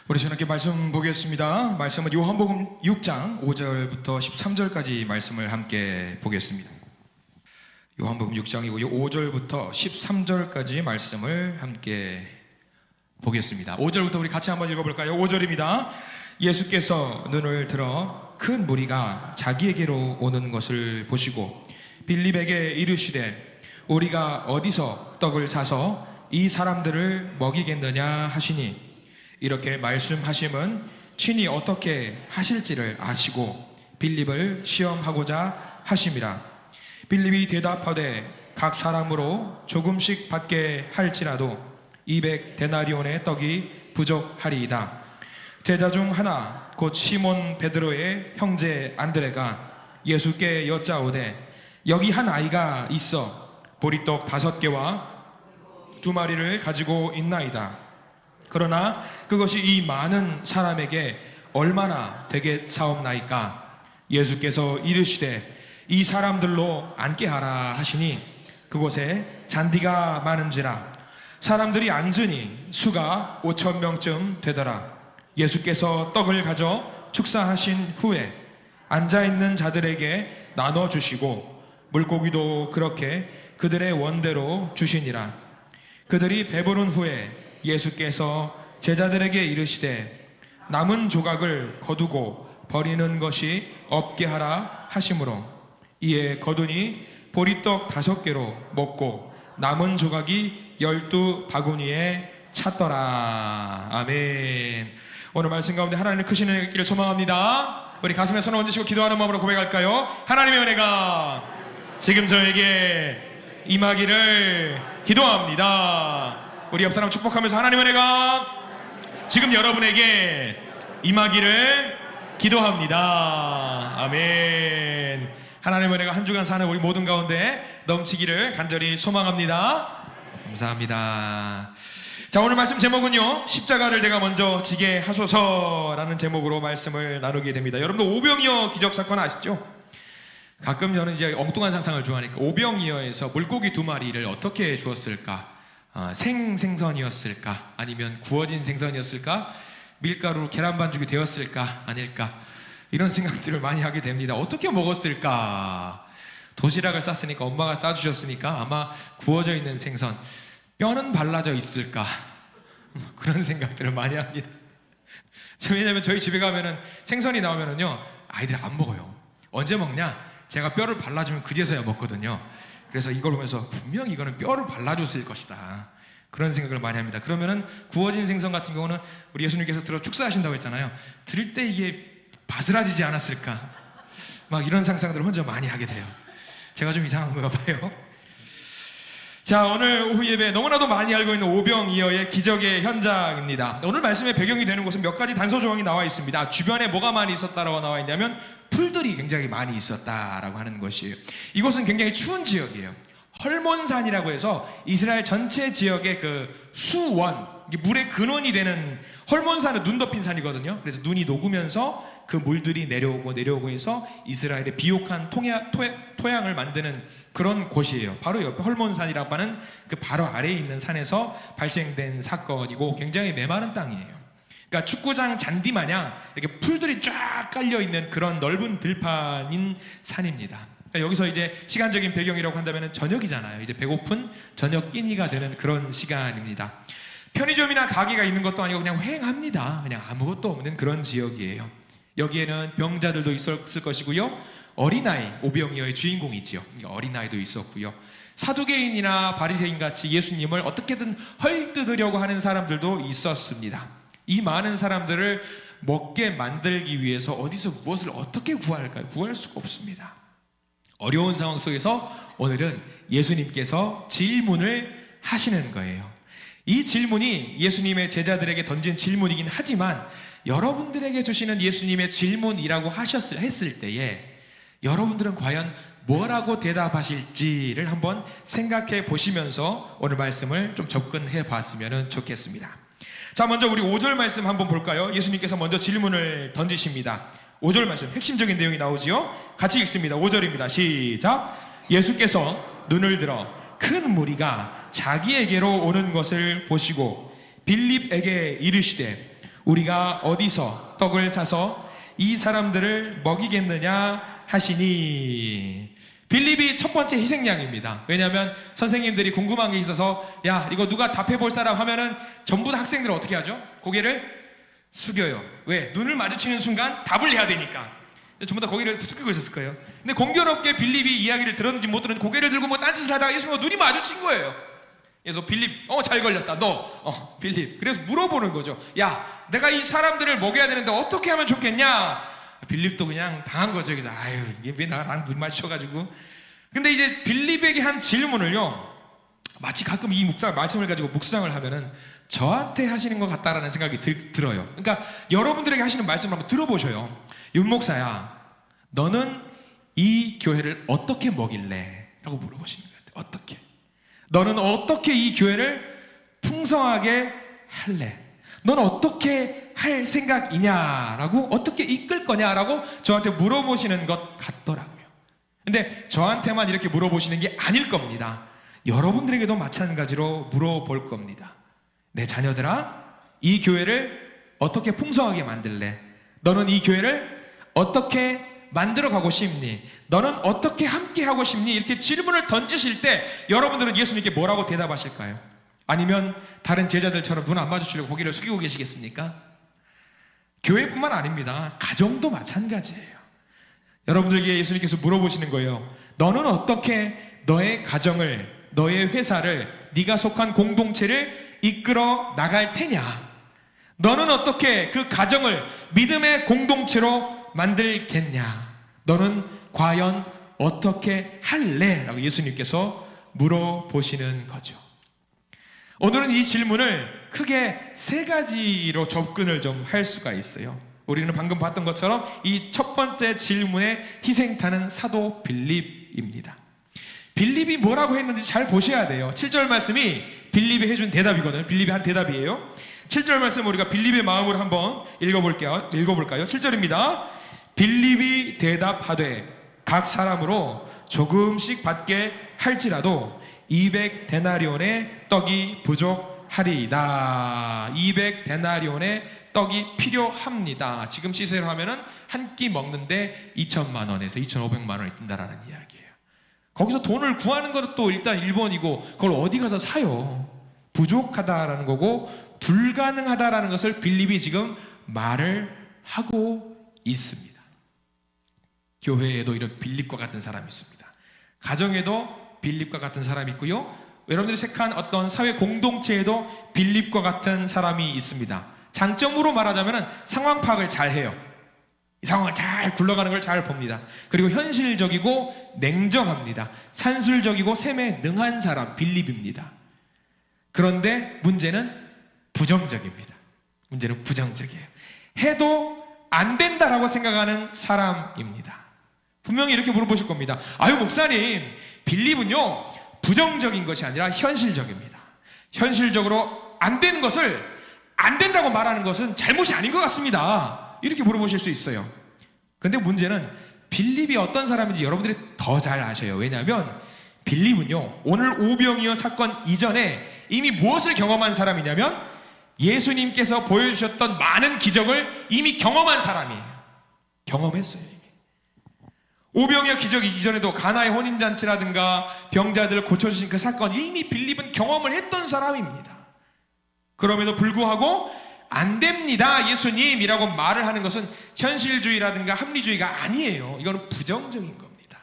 우리 저녁에 말씀 보겠습니다. 말씀은 요한복음 6장 5절부터 13절까지 말씀을 함께 보겠습니다. 요한복음 6장이고요. 5절부터 13절까지 말씀을 함께 보겠습니다. 5절부터 우리 같이 한번 읽어볼까요? 5절입니다. 예수께서 눈을 들어 큰 무리가 자기에게로 오는 것을 보시고 빌립에게 이르시되 우리가 어디서 떡을 사서 이 사람들을 먹이겠느냐 하시니 이렇게 말씀하심은 친히 어떻게 하실지를 아시고 빌립을 시험하고자 하심이라. 빌립이 대답하되 각 사람으로 조금씩 받게 할지라도 200데나리온의 떡이 부족하리이다. 제자 중 하나 곧 시몬 베드로의 형제 안드레가 예수께 여짜오되 여기 한 아이가 있어 보리떡 5개와 2마리를 가지고 있나이다. 그러나 그것이 이 많은 사람에게 얼마나 되겠사옵나이까? 예수께서 이르시되 이 사람들로 앉게 하라 하시니 그곳에 잔디가 많은지라 사람들이 앉으니 수가 5,000명쯤 되더라. 예수께서 떡을 가져 축사하신 후에 앉아있는 자들에게 나눠주시고 물고기도 그렇게 그들의 원대로 주시니라. 그들이 배부른 후에 예수께서 제자들에게 이르시되 남은 조각을 거두고 버리는 것이 없게 하라 하심으로 이에 거두니 보리떡 5개로 먹고 남은 조각이 12바구니에 찼더라. 아멘. 오늘 말씀 가운데 하나님의 크신 은혜가 있기를 소망합니다. 우리 가슴에 손을 얹으시고 기도하는 마음으로 고백할까요? 하나님의 은혜가 지금 저에게 임하기를 기도합니다. 우리 옆 사람 축복하면서 하나님의 은혜가 지금 여러분에게 임하기를 기도합니다. 아멘. 하나님의 은혜가 한 주간 사는 우리 모든 가운데 넘치기를 간절히 소망합니다. 감사합니다. 자, 오늘 말씀 제목은요, 십자가를 내가 먼저 지게 하소서라는 제목으로 말씀을 나누게 됩니다. 여러분들 오병이어 기적사건 아시죠? 가끔 저는 이제 엉뚱한 상상을 좋아하니까 오병이어에서 물고기 2마리를 어떻게 주었을까? 생선이었을까? 아니면 구워진 생선이었을까? 밀가루로 계란 반죽이 되었을까? 아닐까? 이런 생각들을 많이 하게 됩니다. 어떻게 먹었을까? 도시락을 쌌으니까 엄마가 싸주셨으니까 아마 구워져 있는 생선, 뼈는 발라져 있을까? 그런 생각들을 많이 합니다. 왜냐면 저희 집에 가면은 생선이 나오면은요, 아이들이 안 먹어요. 언제 먹냐? 제가 뼈를 발라주면 그제서야 먹거든요. 그래서 이걸 보면서 분명 이거는 뼈를 발라줬을 것이다, 그런 생각을 많이 합니다. 그러면은 구워진 생선 같은 경우는 우리 예수님께서 들어 축사하신다고 했잖아요. 들을 때 이게 바스라지지 않았을까? 막 이런 상상들을 혼자 많이 하게 돼요. 제가 좀 이상한 건가 봐요. 자, 오늘 오후 예배 너무나도 많이 알고 있는 오병이어의 기적의 현장입니다. 오늘 말씀의 배경이 되는 곳은 몇 가지 단서 조항이 나와 있습니다. 주변에 뭐가 많이 있었다라고 나와 있냐면 풀들이 굉장히 많이 있었다라고 하는 것이에요. 이곳은 굉장히 추운 지역이에요. 헐몬산이라고 해서 이스라엘 전체 지역의 그 수원, 물의 근원이 되는 헐몬산은 눈 덮인 산이거든요. 그래서 눈이 녹으면서 그 물들이 내려오고 해서 이스라엘의 비옥한 토양을 만드는 그런 곳이에요. 바로 옆에 헐몬산이라고 하는 그 바로 아래에 있는 산에서 발생된 사건이고 굉장히 메마른 땅이에요. 그러니까 축구장 잔디 마냥 이렇게 풀들이 쫙 깔려 있는 그런 넓은 들판인 산입니다. 그러니까 여기서 이제 시간적인 배경이라고 한다면 저녁이잖아요. 이제 배고픈 저녁 끼니가 되는 그런 시간입니다. 편의점이나 가게가 있는 것도 아니고 그냥 휑합니다. 그냥 아무것도 없는 그런 지역이에요. 여기에는 병자들도 있었을 것이고요, 어린아이, 오병이어의 주인공이지요. 어린아이도 있었고요, 사두개인이나 바리새인 같이 예수님을 어떻게든 헐뜯으려고 하는 사람들도 있었습니다. 이 많은 사람들을 먹게 만들기 위해서 어디서 무엇을 어떻게 구할까요? 구할 수가 없습니다. 어려운 상황 속에서 오늘은 예수님께서 질문을 하시는 거예요. 이 질문이 예수님의 제자들에게 던진 질문이긴 하지만 여러분들에게 주시는 예수님의 질문이라고 했을 때에 여러분들은 과연 뭐라고 대답하실지를 한번 생각해 보시면서 오늘 말씀을 좀 접근해 봤으면 좋겠습니다. 자, 먼저 우리 5절 말씀 한번 볼까요? 예수님께서 먼저 질문을 던지십니다. 5절 말씀 핵심적인 내용이 나오지요. 같이 읽습니다. 5절입니다. 시작. 예수께서 눈을 들어 큰 무리가 자기에게로 오는 것을 보시고 빌립에게 이르시되 우리가 어디서 떡을 사서 이 사람들을 먹이겠느냐 하시니. 빌립이 첫 번째 희생양입니다. 왜냐하면 선생님들이 궁금한 게 있어서 야 이거 누가 답해볼 사람 하면은 전부 다 학생들은 어떻게 하죠? 고개를 숙여요. 왜? 눈을 마주치는 순간 답을 해야 되니까. 전부 다 고개를 숙이고 있었을 거예요. 근데 공교롭게 빌립이 이야기를 들었는지 못 들었는지 고개를 들고 뭐 딴짓을 하다가 예수님과 눈이 마주친 거예요. 그래서 빌립 잘 걸렸다 너 빌립. 그래서 물어보는 거죠. 야 내가 이 사람들을 먹여야 되는데 어떻게 하면 좋겠냐. 빌립도 그냥 당한 거죠. 그래서 아유 이게 왜 나랑 눈 마주쳐가지고. 근데 이제 빌립에게 한 질문을요, 마치 가끔 이 말씀을 가지고 묵상을 하면은 저한테 하시는 것 같다라는 생각이 들어요. 그러니까 여러분들에게 하시는 말씀을 한번 들어보셔요. 윤 목사야, 너는 이 교회를 어떻게 먹일래? 라고 물어보시는 거예요. 어떻게? 너는 어떻게 이 교회를 풍성하게 할래? 너는 어떻게 할 생각이냐라고, 어떻게 이끌 거냐라고 저한테 물어보시는 것 같더라고요. 근데 저한테만 이렇게 물어보시는 게 아닐 겁니다. 여러분들에게도 마찬가지로 물어볼 겁니다. 내 자녀들아, 이 교회를 어떻게 풍성하게 만들래? 너는 이 교회를 어떻게 만들어 가고 싶니? 너는 어떻게 함께 하고 싶니? 이렇게 질문을 던지실 때 여러분들은 예수님께 뭐라고 대답하실까요? 아니면 다른 제자들처럼 눈 안 마주치려고 고개를 숙이고 계시겠습니까? 교회뿐만 아닙니다. 가정도 마찬가지예요. 여러분들에게 예수님께서 물어보시는 거예요. 너는 어떻게 너의 가정을, 너의 회사를, 네가 속한 공동체를 이끌어 나갈 테냐? 너는 어떻게 그 가정을 믿음의 공동체로 만들겠냐? 너는 과연 어떻게 할래? 라고 예수님께서 물어보시는 거죠. 오늘은 이 질문을 크게 세 가지로 접근을 좀 할 수가 있어요. 우리는 방금 봤던 것처럼 이 첫 번째 질문의 희생타는 사도 빌립입니다. 빌립이 뭐라고 했는지 잘 보셔야 돼요. 7절 말씀이 빌립이 해준 대답이거든요. 빌립이 한 대답이에요. 7절 말씀 우리가 빌립의 마음으로 한번 읽어볼까요? 7절입니다. 빌립이 대답하되 각 사람으로 조금씩 받게 할지라도 200데나리온의 떡이 부족하리이다. 200데나리온의 떡이 필요합니다. 지금 시세로 하면은 한 끼 먹는데 2천만 원에서 2,500만 원이 든다라는 이야기예요. 거기서 돈을 구하는 것도 일단 1번이고 그걸 어디 가서 사요? 부족하다라는 거고 불가능하다라는 것을 빌립이 지금 말을 하고 있습니다. 교회에도 이런 빌립과 같은 사람이 있습니다. 가정에도 빌립과 같은 사람이 있고요. 여러분들이 색한 어떤 사회 공동체에도 빌립과 같은 사람이 있습니다. 장점으로 말하자면 상황 파악을 잘 해요. 이 상황을 잘 굴러가는 걸 잘 봅니다. 그리고 현실적이고 냉정합니다. 산술적이고 셈에 능한 사람 빌립입니다. 그런데 문제는 부정적입니다. 문제는 부정적이에요. 해도 안 된다라고 생각하는 사람입니다. 분명히 이렇게 물어보실 겁니다. 아유 목사님, 빌립은요 부정적인 것이 아니라 현실적입니다. 현실적으로 안 되는 것을 안 된다고 말하는 것은 잘못이 아닌 것 같습니다. 이렇게 물어보실 수 있어요. 그런데 문제는 빌립이 어떤 사람인지 여러분들이 더 잘 아셔요. 왜냐하면 빌립은요 오늘 오병이어 사건 이전에 이미 무엇을 경험한 사람이냐면 예수님께서 보여주셨던 많은 기적을 이미 경험한 사람이에요. 경험했어요. 이미. 오병이어 기적 이전에도 가나의 혼인잔치라든가 병자들을 고쳐주신 그 사건, 이미 빌립은 경험을 했던 사람입니다. 그럼에도 불구하고 안 됩니다 예수님이라고 말을 하는 것은 현실주의라든가 합리주의가 아니에요. 이거는 부정적인 겁니다.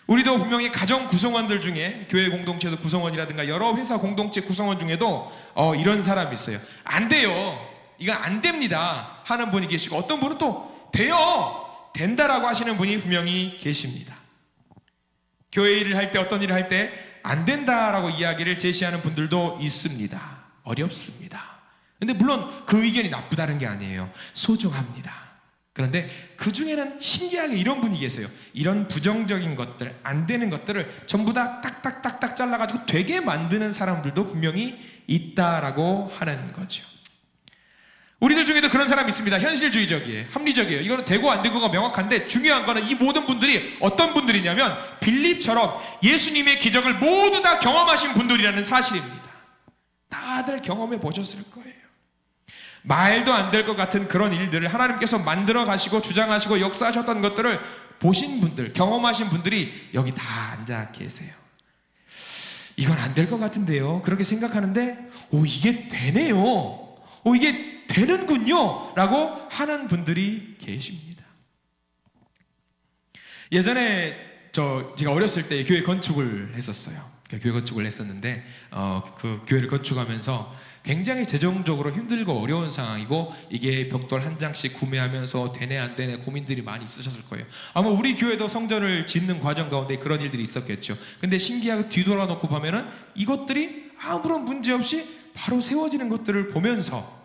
우리도 분명히 가정 구성원들 중에 교회 공동체도 구성원이라든가 여러 회사 공동체 구성원 중에도 이런 사람이 있어요. 안 돼요, 이거 안 됩니다 하는 분이 계시고, 어떤 분은 또 돼요, 된다라고 하시는 분이 분명히 계십니다. 교회 일을 할 때, 어떤 일을 할 때 안 된다라고 이야기를 제시하는 분들도 있습니다. 어렵습니다. 근데 물론 그 의견이 나쁘다는 게 아니에요. 소중합니다. 그런데 그 중에는 신기하게 이런 분이 계세요. 이런 부정적인 것들, 안 되는 것들을 전부 다 딱딱딱딱 잘라가지고 되게 만드는 사람들도 분명히 있다라고 하는 거죠. 우리들 중에도 그런 사람이 있습니다. 현실주의적이에요. 합리적이에요. 이거는 되고 안 되고가 명확한데 중요한 거는 이 모든 분들이 어떤 분들이냐면 빌립처럼 예수님의 기적을 모두 다 경험하신 분들이라는 사실입니다. 다들 경험해 보셨을 거예요. 말도 안 될 것 같은 그런 일들을 하나님께서 만들어 가시고 주장하시고 역사하셨던 것들을 보신 분들, 경험하신 분들이 여기 다 앉아 계세요. 이건 안 될 것 같은데요. 그렇게 생각하는데 이게 되네요. 이게 되는군요. 라고 하는 분들이 계십니다. 예전에 제가 어렸을 때 교회 건축을 했었어요. 교회 건축을 했었는데 그 교회를 건축하면서 굉장히 재정적으로 힘들고 어려운 상황이고 이게 벽돌 한 장씩 구매하면서 되네 안 되네 고민들이 많이 있으셨을 거예요. 아마 우리 교회도 성전을 짓는 과정 가운데 그런 일들이 있었겠죠. 근데 신기하게 뒤돌아 놓고 보면은 이것들이 아무런 문제 없이 바로 세워지는 것들을 보면서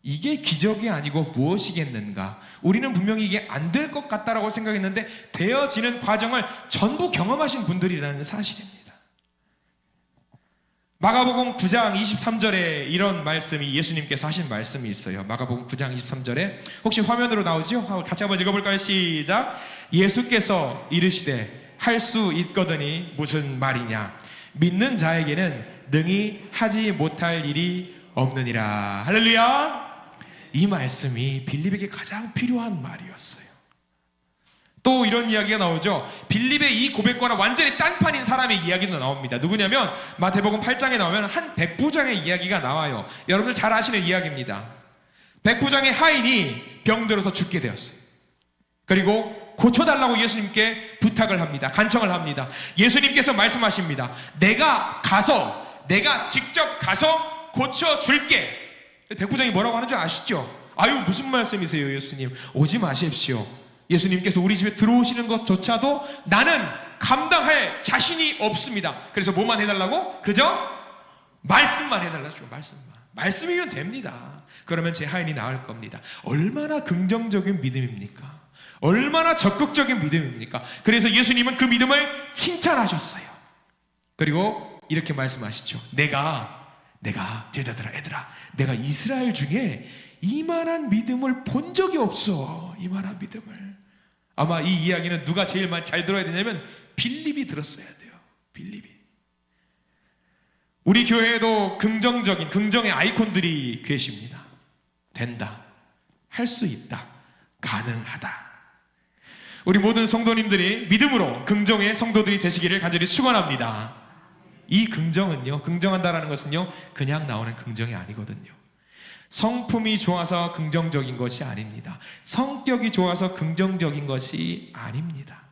이게 기적이 아니고 무엇이겠는가? 우리는 분명히 이게 안 될 것 같다라고 생각했는데 되어지는 과정을 전부 경험하신 분들이라는 사실입니다. 마가복음 9장 23절에 이런 말씀이 예수님께서 하신 말씀이 있어요. 마가복음 9장 23절에 혹시 화면으로 나오죠? 같이 한번 읽어볼까요? 시작. 예수께서 이르시되 할 수 있거든이 무슨 말이냐? 믿는 자에게는 능히 하지 못할 일이 없느니라. 할렐루야. 이 말씀이 빌립에게 가장 필요한 말이었어요. 또 이런 이야기가 나오죠. 빌립의 이 고백과는 완전히 딴판인 사람의 이야기도 나옵니다. 누구냐면 마태복음 8장에 나오면 한 백부장의 이야기가 나와요. 여러분들 잘 아시는 이야기입니다. 백부장의 하인이 병들어서 죽게 되었어요. 그리고 고쳐달라고 예수님께 부탁을 합니다. 간청을 합니다. 예수님께서 말씀하십니다. 내가 직접 가서 고쳐줄게. 백부장이 뭐라고 하는 줄 아시죠? 아유, 무슨 말씀이세요, 예수님? 오지 마십시오. 예수님께서 우리 집에 들어오시는 것조차도 나는 감당할 자신이 없습니다. 그래서 뭐만 해달라고? 그저 말씀만 해달라고. 말씀이면 됩니다. 그러면 제 하인이 나을 겁니다. 얼마나 긍정적인 믿음입니까? 얼마나 적극적인 믿음입니까? 그래서 예수님은 그 믿음을 칭찬하셨어요. 그리고 이렇게 말씀하시죠. 내가 제자들아, 애들아, 내가 이스라엘 중에 이만한 믿음을 본 적이 없어. 이만한 믿음을. 아마 이 이야기는 누가 제일 잘 들어야 되냐면 빌립이 들었어야 돼요. 빌립이. 우리 교회에도 긍정적인 긍정의 아이콘들이 계십니다. 된다. 할 수 있다. 가능하다. 우리 모든 성도님들이 믿음으로 긍정의 성도들이 되시기를 간절히 축원합니다. 이 긍정은요, 긍정한다라는 것은요, 그냥 나오는 긍정이 아니거든요. 성품이 좋아서 긍정적인 것이 아닙니다. 성격이 좋아서 긍정적인 것이 아닙니다.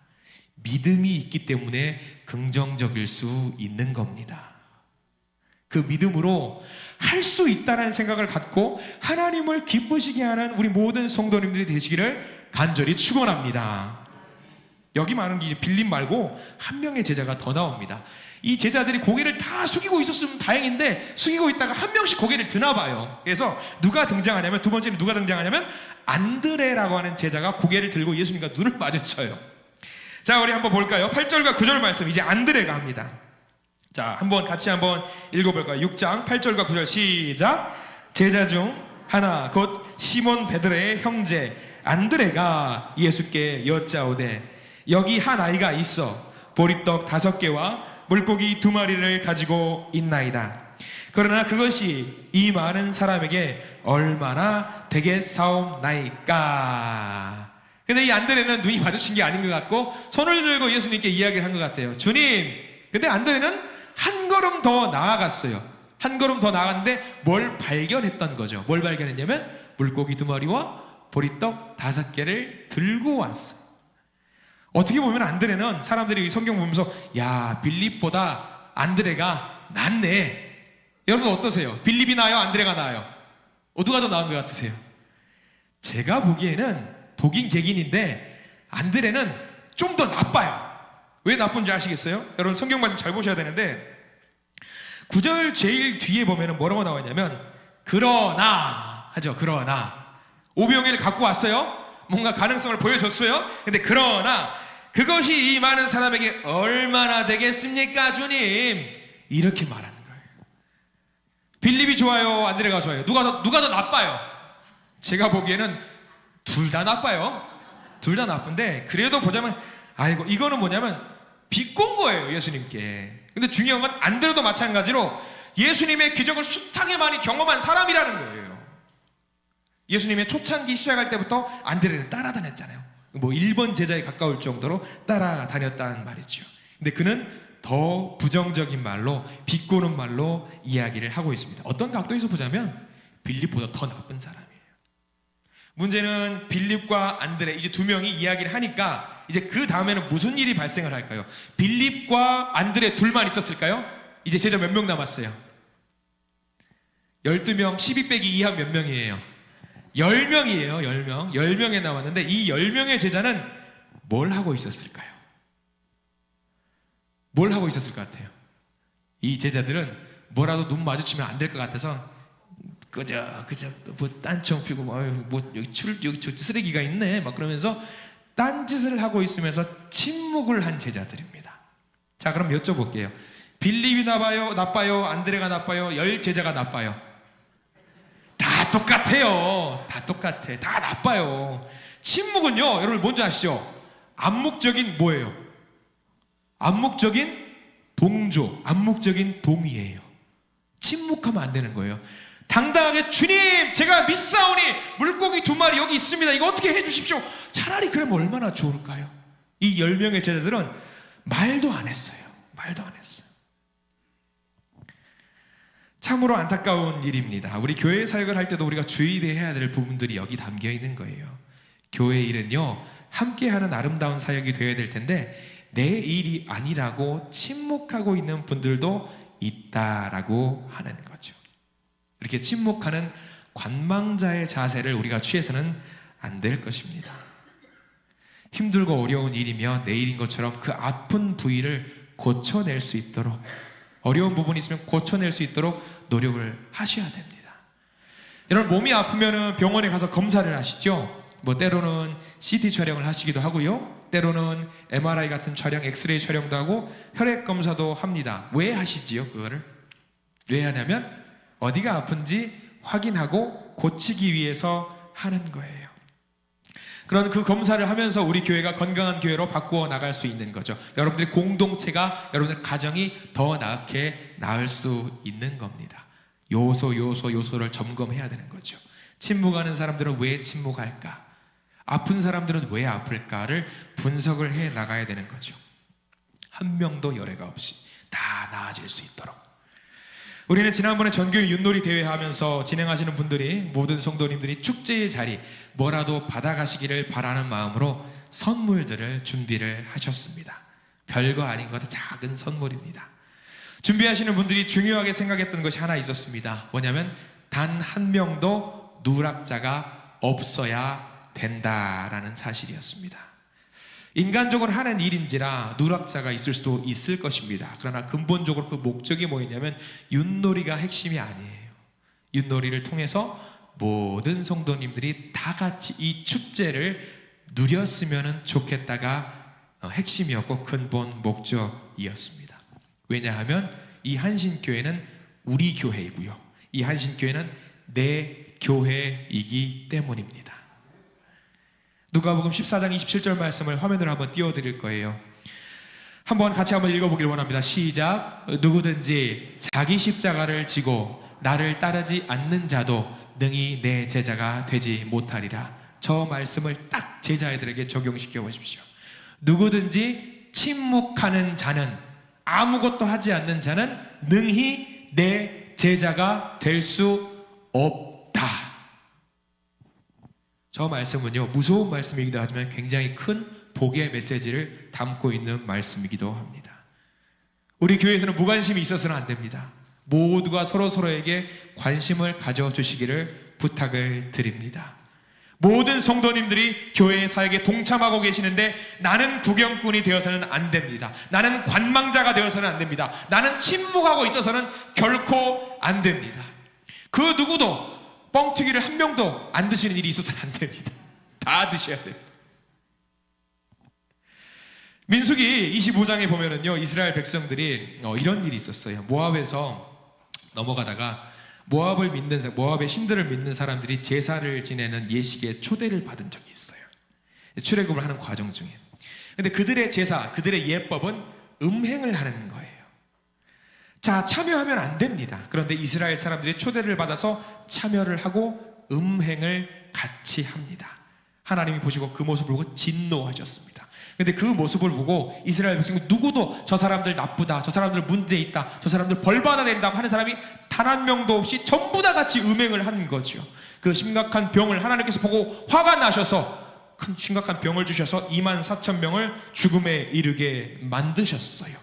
믿음이 있기 때문에 긍정적일 수 있는 겁니다. 그 믿음으로 할 수 있다는 생각을 갖고 하나님을 기쁘시게 하는 우리 모든 성도님들이 되시기를 간절히 축원합니다. 여기 많은 게 빌립 말고 한 명의 제자가 더 나옵니다. 이 제자들이 고개를 다 숙이고 있었으면 다행인데 숙이고 있다가 한 명씩 고개를 드나 봐요. 그래서 누가 등장하냐면, 두 번째는 누가 등장하냐면 안드레라고 하는 제자가 고개를 들고 예수님과 눈을 마주쳐요. 자, 우리 한번 볼까요? 8절과 9절 말씀 이제 안드레가 합니다. 자, 같이 한번 읽어볼까요? 6장 8절과 9절 시작. 제자 중 하나 곧 시몬 베드로의 형제 안드레가 예수께 여짜오되 여기 한 아이가 있어 보리떡 5개와 물고기 2마리를 가지고 있나이다. 그러나 그것이 이 많은 사람에게 얼마나 되겠사옵나이까. 근데 이 안드레는 눈이 마주친 게 아닌 것 같고 손을 들고 예수님께 이야기를 한 것 같아요. 주님. 근데 안드레는 한 걸음 더 나아갔어요. 한 걸음 더 나아갔는데 뭘 발견했던 거죠. 뭘 발견했냐면 물고기 2마리와 보리떡 5개를 들고 왔어요. 어떻게 보면 안드레는 사람들이 이 성경 보면서 야, 빌립보다 안드레가 낫네. 여러분 어떠세요? 빌립이 나아요? 안드레가 나아요? 누가 더 나은 것 같으세요? 제가 보기에는 독인 객인인데 안드레는 좀 더 나빠요. 왜 나쁜지 아시겠어요? 여러분 성경 말씀 잘 보셔야 되는데 9절 제일 뒤에 보면 뭐라고 나와 있냐면 그러나 하죠. 그러나 오병이를 갖고 왔어요. 뭔가 가능성을 보여줬어요. 근데 그러나 그것이 이 많은 사람에게 얼마나 되겠습니까, 주님? 이렇게 말하는 거예요. 빌립이 좋아요? 안드레가 좋아요? 누가 더 나빠요? 제가 보기에는 둘 다 나빠요. 둘 다 나쁜데 그래도 보자면 아이고 이거는 뭐냐면 비꼰 거예요, 예수님께. 근데 중요한 건 안드레도 마찬가지로 예수님의 기적을 숱하게 많이 경험한 사람이라는 거예요. 예수님의 초창기 시작할 때부터 안드레는 따라다녔잖아요. 뭐 1번 제자에 가까울 정도로 따라다녔다는 말이죠. 근데 그는 더 부정적인 말로, 비꼬는 말로 이야기를 하고 있습니다. 어떤 각도에서 보자면 빌립보다 더 나쁜 사람이에요. 문제는 빌립과 안드레 이제 두 명이 이야기를 하니까 이제 그 다음에는 무슨 일이 발생을 할까요? 빌립과 안드레 둘만 있었을까요? 이제 제자 몇 명 남았어요? 12명, 12 빼기 2하 몇 명이에요? 10명이에요. 10명. 10명에 남았는데 이 10명의 제자는 뭘 하고 있었을까요? 뭘 하고 있었을 것 같아요? 이 제자들은 뭐라도 눈 마주치면 안 될 것 같아서 그저 뭐 딴청 피고 뭐 여기 쓰레기가 있네 막 그러면서 딴짓을 하고 있으면서 침묵을 한 제자들입니다. 자, 그럼 여쭤볼게요. 빌립이 나빠요? 안드레가 나빠요? 10 제자가 나빠요? 다 똑같아요. 다 똑같아. 다 나빠요. 침묵은요, 여러분 뭔지 아시죠? 암묵적인 뭐예요? 암묵적인 동조, 암묵적인 동의예요. 침묵하면 안 되는 거예요. 당당하게 주님, 제가 믿사오니 물고기 2마리 여기 있습니다. 이거 어떻게 해주십시오. 차라리 그러면 얼마나 좋을까요? 이 10명의 제자들은 말도 안 했어요. 말도 안 했어요. 참으로 안타까운 일입니다. 우리 교회 사역을 할 때도 우리가 주의해야 될 부분들이 여기 담겨 있는 거예요. 교회 일은요, 함께하는 아름다운 사역이 되어야 될 텐데 내 일이 아니라고 침묵하고 있는 분들도 있다라고 하는 거죠. 이렇게 침묵하는 관망자의 자세를 우리가 취해서는 안 될 것입니다. 힘들고 어려운 일이며 내 일인 것처럼 그 아픈 부위를 고쳐낼 수 있도록, 어려운 부분이 있으면 고쳐낼 수 있도록 노력을 하셔야 됩니다. 여러분, 몸이 아프면 병원에 가서 검사를 하시죠. 뭐 때로는 CT 촬영을 하시기도 하고요, 때로는 MRI 같은 촬영, 엑스레이 촬영도 하고 혈액 검사도 합니다. 왜 하시지요? 그거를 왜 하냐면 어디가 아픈지 확인하고 고치기 위해서 하는 거예요. 그런 그 검사를 하면서 우리 교회가 건강한 교회로 바꾸어 나갈 수 있는 거죠. 여러분들의 공동체가, 여러분들 가정이 더 나게 나을 수 있는 겁니다. 요소를 점검해야 되는 거죠. 침묵하는 사람들은 왜 침묵할까? 아픈 사람들은 왜 아플까를 분석을 해 나가야 되는 거죠. 한 명도 열애가 없이 다 나아질 수 있도록. 우리는 지난번에 전교회 윷놀이 대회 하면서 진행하시는 분들이, 모든 성도님들이 축제의 자리 뭐라도 받아가시기를 바라는 마음으로 선물들을 준비를 하셨습니다. 별거 아닌 것 같은 작은 선물입니다. 준비하시는 분들이 중요하게 생각했던 것이 하나 있었습니다. 뭐냐면 단 한 명도 누락자가 없어야 된다라는 사실이었습니다. 인간적으로 하는 일인지라 누락자가 있을 수도 있을 것입니다. 그러나 근본적으로 그 목적이 뭐였냐면 윷놀이가 핵심이 아니에요. 윷놀이를 통해서 모든 성도님들이 다 같이 이 축제를 누렸으면 좋겠다가 핵심이었고 근본 목적이었습니다. 왜냐하면 이 한신교회는 우리 교회이고요, 이 한신교회는 내 교회이기 때문입니다. 누가복음 14장 27절 말씀을 화면으로 한번 띄워드릴 거예요. 같이 한번 읽어보길 원합니다. 시작. 누구든지 자기 십자가를 지고 나를 따르지 않는 자도 능히 내 제자가 되지 못하리라. 저 말씀을 딱 제자애들에게 적용시켜 보십시오. 누구든지 침묵하는 자는, 아무것도 하지 않는 자는 능히 내 제자가 될 수 없다. 저 말씀은요, 무서운 말씀이기도 하지만 굉장히 큰 복의 메시지를 담고 있는 말씀이기도 합니다. 우리 교회에서는 무관심이 있어서는 안 됩니다. 모두가 서로에게 관심을 가져주시기를 부탁을 드립니다. 모든 성도님들이 교회의 사역에 동참하고 계시는데 나는 구경꾼이 되어서는 안 됩니다. 나는 관망자가 되어서는 안 됩니다. 나는 침묵하고 있어서는 결코 안 됩니다. 그 누구도 뻥튀기를 한 명도 안 드시는 일이 있어서는 안 됩니다. 다 드셔야 됩니다. 민수기 25장에 보면은요, 이스라엘 백성들이 이런 일이 있었어요. 모압에서 넘어가다가 모압의 신들을 믿는 사람들이 제사를 지내는 예식에 초대를 받은 적이 있어요. 출애굽을 하는 과정 중에. 근데 그들의 제사, 그들의 예법은 음행을 하는 거예요. 자, 참여하면 안 됩니다. 그런데 이스라엘 사람들이 초대를 받아서 참여를 하고 음행을 같이 합니다. 하나님이 보시고 그 모습을 보고 진노하셨습니다. 근데 그 모습을 보고 이스라엘 백성 누구도 저 사람들 나쁘다, 저 사람들 문제 있다, 저 사람들 벌 받아야 된다고 하는 사람이 단 한 명도 없이 전부 다 같이 음행을 하는 거죠. 그 심각한 병을 하나님께서 보고 화가 나셔서 큰 심각한 병을 주셔서 24,000명을 죽음에 이르게 만드셨어요.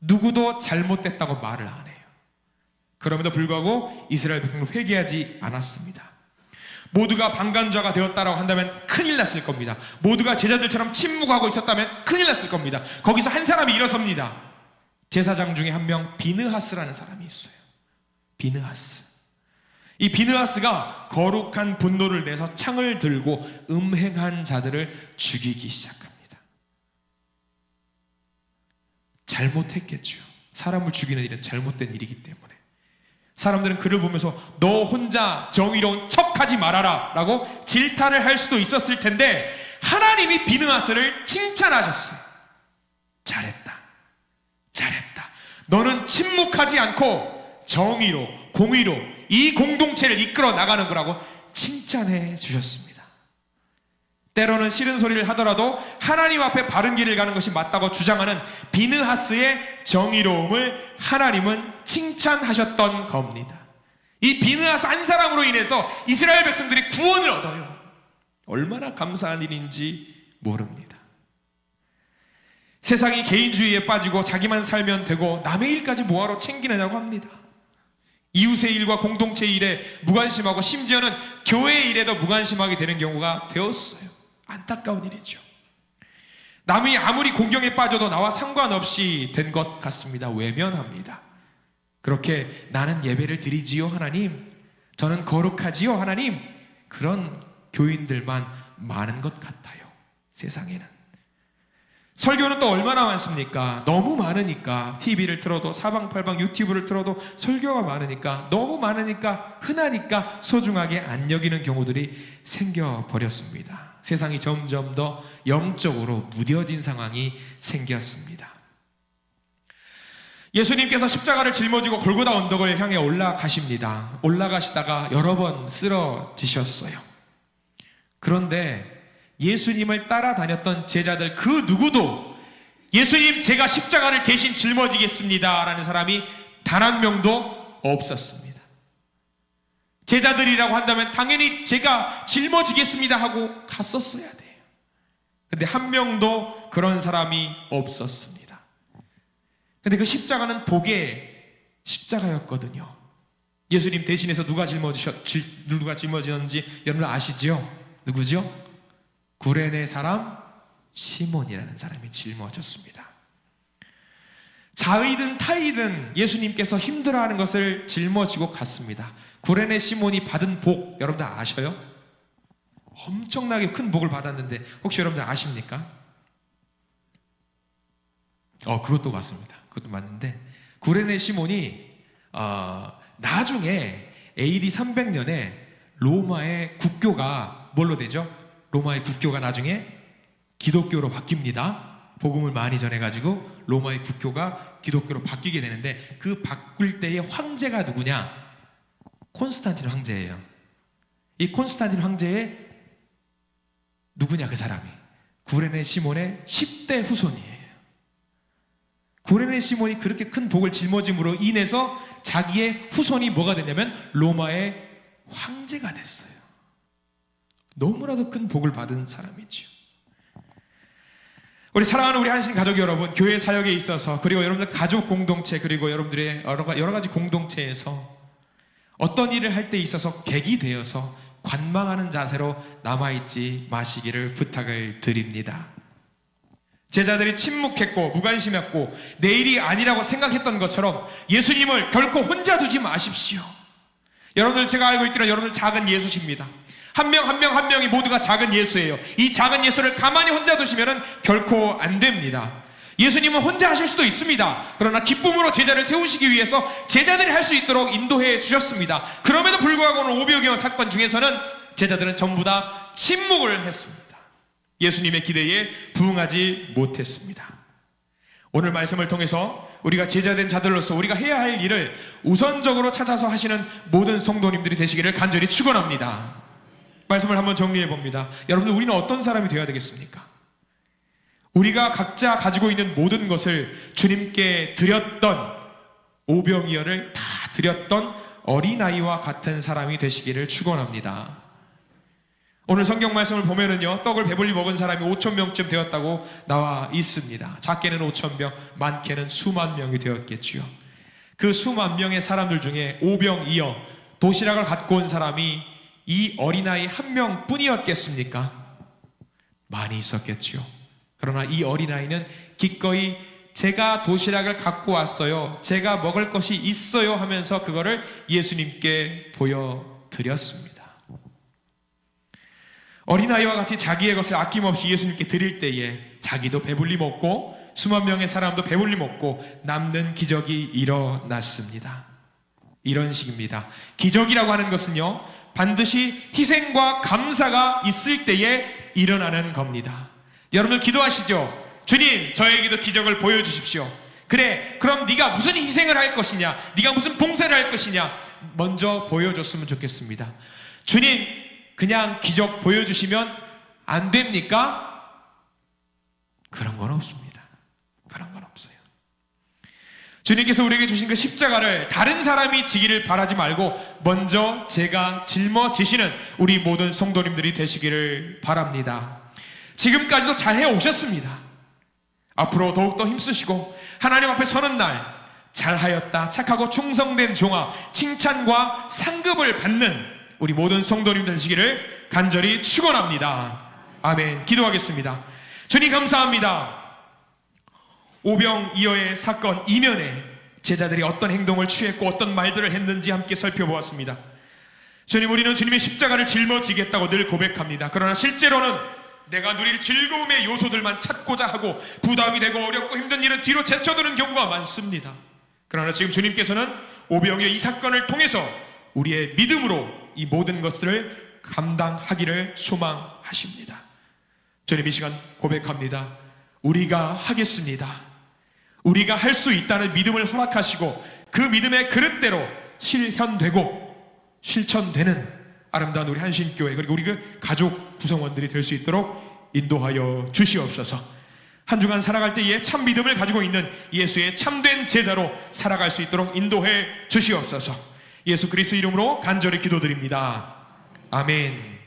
누구도 잘못됐다고 말을 안 해요. 그럼에도 불구하고 이스라엘 백성은 회개하지 않았습니다. 모두가 방관자가 되었다라고 한다면 큰일 났을 겁니다. 모두가 제자들처럼 침묵하고 있었다면 큰일 났을 겁니다. 거기서 한 사람이 일어섭니다. 제사장 중에 한 명 비느하스라는 사람이 있어요. 비느하스. 이 비느하스가 거룩한 분노를 내서 창을 들고 음행한 자들을 죽이기 시작합니다. 잘못했겠죠. 사람을 죽이는 일은 잘못된 일이기 때문에 사람들은 그를 보면서 너 혼자 정의로운 척하지 말아라 라고 질타를 할 수도 있었을 텐데 하나님이 비느하스를 칭찬하셨어요. 잘했다. 잘했다. 너는 침묵하지 않고 정의로 공의로 이 공동체를 이끌어 나가는 거라고 칭찬해 주셨습니다. 때로는 싫은 소리를 하더라도 하나님 앞에 바른 길을 가는 것이 맞다고 주장하는 비느하스의 정의로움을 하나님은 칭찬하셨던 겁니다. 이 비느하스 한 사람으로 인해서 이스라엘 백성들이 구원을 얻어요. 얼마나 감사한 일인지 모릅니다. 세상이 개인주의에 빠지고 자기만 살면 되고 남의 일까지 뭐하러 챙기느냐고 합니다. 이웃의 일과 공동체의 일에 무관심하고 심지어는 교회의 일에도 무관심하게 되는 경우가 되었어요. 안타까운 일이죠. 남이 아무리 공경에 빠져도 나와 상관없이 된 것 같습니다. 외면합니다. 그렇게 나는 예배를 드리지요 하나님, 저는 거룩하지요 하나님, 그런 교인들만 많은 것 같아요. 세상에는. 설교는 또 얼마나 많습니까? 너무 많으니까 TV를 틀어도 사방팔방 유튜브를 틀어도 설교가 많으니까 너무 많으니까 흔하니까 소중하게 안 여기는 경우들이 생겨버렸습니다. 세상이 점점 더 영적으로 무뎌진 상황이 생겼습니다. 예수님께서 십자가를 짊어지고 골고다 언덕을 향해 올라가십니다. 올라가시다가 여러 번 쓰러지셨어요. 그런데 예수님을 따라다녔던 제자들 그 누구도 예수님 제가 십자가를 대신 짊어지겠습니다 라는 사람이 단 한 명도 없었습니다. 제자들이라고 한다면 당연히 제가 짊어지겠습니다 하고 갔었어야 돼요. 근데 한 명도 그런 사람이 없었습니다. 근데 그 십자가는 복의 십자가였거든요. 예수님 대신해서 누가 짊어지셨는지 여러분 아시죠? 누구죠? 구레네 사람 시몬이라는 사람이 짊어졌습니다. 자의든 타의든 예수님께서 힘들어하는 것을 짊어지고 갔습니다. 구레네 시몬이 받은 복 여러분들 아셔요? 엄청나게 큰 복을 받았는데 혹시 여러분들 아십니까? 그것도 맞습니다. 그것도 맞는데 구레네 시몬이 나중에 AD 300년에 로마의 국교가 뭘로 되죠? 로마의 국교가 나중에 기독교로 바뀝니다. 복음을 많이 전해가지고 로마의 국교가 기독교로 바뀌게 되는데 그 바꿀 때의 황제가 누구냐? 콘스탄틴 황제예요. 이 콘스탄틴 황제의 누구냐 그 사람이? 구레네 시몬의 10대 후손이에요. 구레네 시몬이 그렇게 큰 복을 짊어짐으로 인해서 자기의 후손이 뭐가 됐냐면 로마의 황제가 됐어요. 너무나도 큰 복을 받은 사람이죠. 우리 사랑하는 우리 한신 가족 여러분, 교회 사역에 있어서 그리고 여러분들 가족 공동체 그리고 여러분들의 여러 가지 공동체에서 어떤 일을 할 때 있어서 객이 되어서 관망하는 자세로 남아있지 마시기를 부탁을 드립니다. 제자들이 침묵했고 무관심했고 내일이 아니라고 생각했던 것처럼 예수님을 결코 혼자 두지 마십시오. 여러분들 제가 알고 있기로 여러분들 작은 예수십니다. 한 명 한 명이 모두가 작은 예수예요. 이 작은 예수를 가만히 혼자 두시면 결코 안 됩니다. 예수님은 혼자 하실 수도 있습니다. 그러나 기쁨으로 제자를 세우시기 위해서 제자들이 할 수 있도록 인도해 주셨습니다. 그럼에도 불구하고 오늘 오병이어 사건 중에서는 제자들은 전부 다 침묵을 했습니다. 예수님의 기대에 부응하지 못했습니다. 오늘 말씀을 통해서 우리가 제자된 자들로서 우리가 해야 할 일을 우선적으로 찾아서 하시는 모든 성도님들이 되시기를 간절히 축원합니다. 말씀을 한번 정리해 봅니다. 여러분들, 우리는 어떤 사람이 되어야 되겠습니까? 우리가 각자 가지고 있는 모든 것을 주님께 드렸던, 오병이어를 다 드렸던 어린아이와 같은 사람이 되시기를 축원합니다. 오늘 성경 말씀을 보면은요, 떡을 배불리 먹은 사람이 5,000명쯤 되었다고 나와 있습니다. 작게는 5,000명, 많게는 수만 명이 되었겠지요. 그 수만 명의 사람들 중에 오병이어, 도시락을 갖고 온 사람이 이 어린아이 한 명뿐이었겠습니까? 많이 있었겠지요. 그러나 이 어린아이는 기꺼이 제가 도시락을 갖고 왔어요, 제가 먹을 것이 있어요 하면서 그거를 예수님께 보여드렸습니다. 어린아이와 같이 자기의 것을 아낌없이 예수님께 드릴 때에 자기도 배불리 먹고 수만 명의 사람도 배불리 먹고 남는 기적이 일어났습니다. 이런 식입니다. 기적이라고 하는 것은요, 반드시 희생과 감사가 있을 때에 일어나는 겁니다. 여러분 기도하시죠. 주님, 저에게도 기적을 보여주십시오. 그래, 그럼 네가 무슨 희생을 할 것이냐, 네가 무슨 봉사를 할 것이냐, 먼저 보여줬으면 좋겠습니다. 주님, 그냥 기적 보여주시면 안 됩니까? 그런 건 없습니다. 그런 건 없어요. 주님께서 우리에게 주신 그 십자가를 다른 사람이 지기를 바라지 말고 먼저 제가 짊어지시는 우리 모든 성도님들이 되시기를 바랍니다. 지금까지도 잘 해오셨습니다. 앞으로 더욱더 힘쓰시고 하나님 앞에 서는 날 잘하였다, 착하고 충성된 종아, 칭찬과 상급을 받는 우리 모든 성도님들 되시기를 간절히 축원합니다. 아멘. 기도하겠습니다. 주님 감사합니다. 오병이어의 사건 이면에 제자들이 어떤 행동을 취했고 어떤 말들을 했는지 함께 살펴보았습니다. 주님, 우리는 주님의 십자가를 짊어지겠다고 늘 고백합니다. 그러나 실제로는 내가 누릴 즐거움의 요소들만 찾고자 하고 부담이 되고 어렵고 힘든 일은 뒤로 제쳐두는 경우가 많습니다. 그러나 지금 주님께서는 오병이어 이 사건을 통해서 우리의 믿음으로 이 모든 것들을 감당하기를 소망하십니다. 주님, 이 시간 고백합니다. 우리가 하겠습니다. 우리가 할 수 있다는 믿음을 허락하시고 그 믿음의 그릇대로 실현되고 실천되는 아름다운 우리 한신교회, 그리고 우리 그 가족 구성원들이 될 수 있도록 인도하여 주시옵소서. 한 주간 살아갈 때에 참 믿음을 가지고 있는 예수의 참된 제자로 살아갈 수 있도록 인도해 주시옵소서. 예수 그리스도 이름으로 간절히 기도드립니다. 아멘.